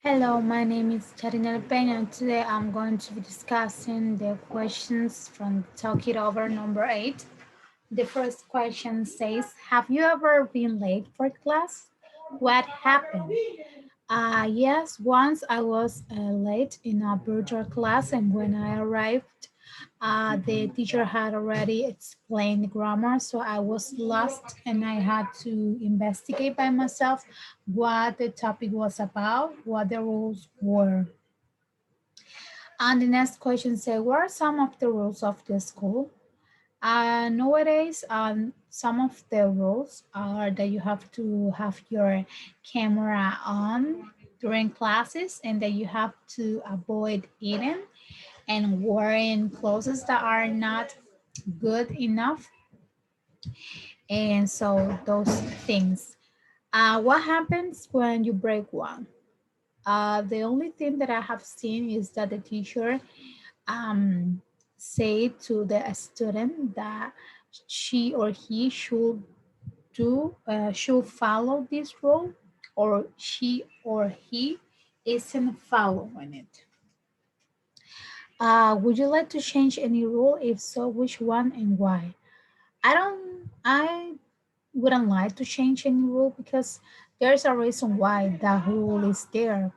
Hello, my name is Charina Peña, and today I'm going to be discussing the questions from Talk It Over number 8. The first question says, have you ever been late for class? What happened? Yes, once I was late in a virtual class, and when I arrived, the teacher had already explained grammar, so I was lost and I had to investigate by myself what the topic was about, what the rules were. And the next question said, what are some of the rules of the school? Nowadays, some of the rules are that you have to have your camera on during classes and that you have to avoid eating and wearing clothes that are not good enough. And so those things. What happens when you break one? The only thing that I have seen is that the teacher um, say to the student that she or he should follow this rule, or she or he isn't following it. Would you like to change any rule? If so, which one and why? I wouldn't like to change any rule because there's a reason why that rule is there.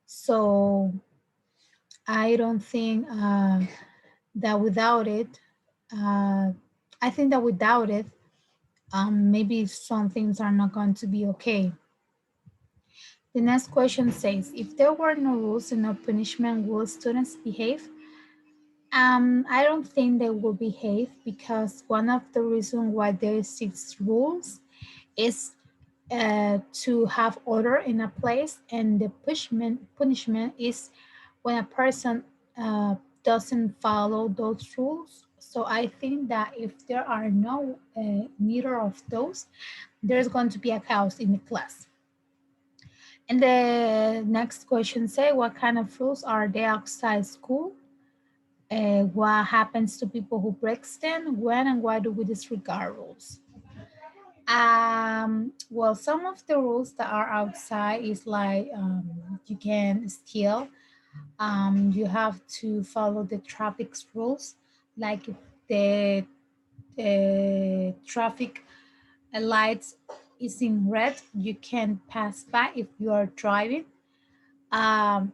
So I don't think that without it, uh, I think that without it, maybe some things are not going to be okay. The next question says, if there were no rules and no punishment, will students behave? I don't think they will behave because one of the reasons why there is 6 rules is to have order in a place, and the punishment is when a person doesn't follow those rules. So I think that if there are no neither of those, there's going to be a chaos in the class. And the next question say, what kind of rules are there outside school? What happens to people who breaks them? When and why do we disregard rules? Well, some of the rules that are outside is like you can steal. You have to follow the traffic rules, like if the traffic lights is in red, you can pass by if you are driving. Um,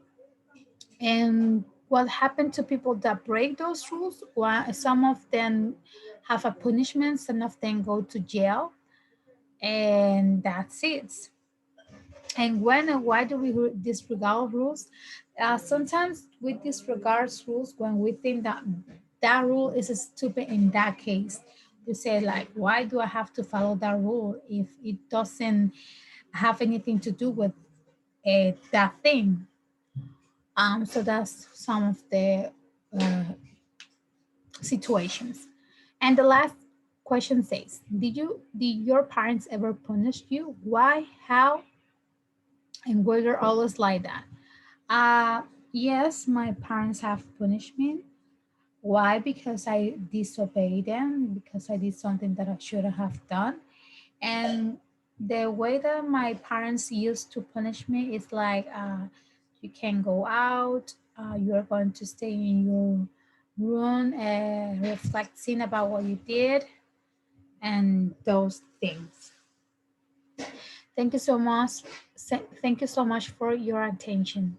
and what happened to people that break those rules? Well, some of them have a punishment, some of them go to jail, and that's it. And when and why do we disregard rules? Sometimes we disregard rules when we think that that rule is stupid in that case. We say like, why do I have to follow that rule if it doesn't have anything to do with that thing? So that's some of the uh, situations. And the last question says, did your parents ever punish you? Why, how, and were they always like that? Yes, my parents have punished me. Why? Because I disobeyed them, because I did something that I shouldn't have done. And the way that my parents used to punish me is like, you can go out, you're going to stay in your room, reflecting about what you did, and those things. Thank you so much. Thank you so much for your attention.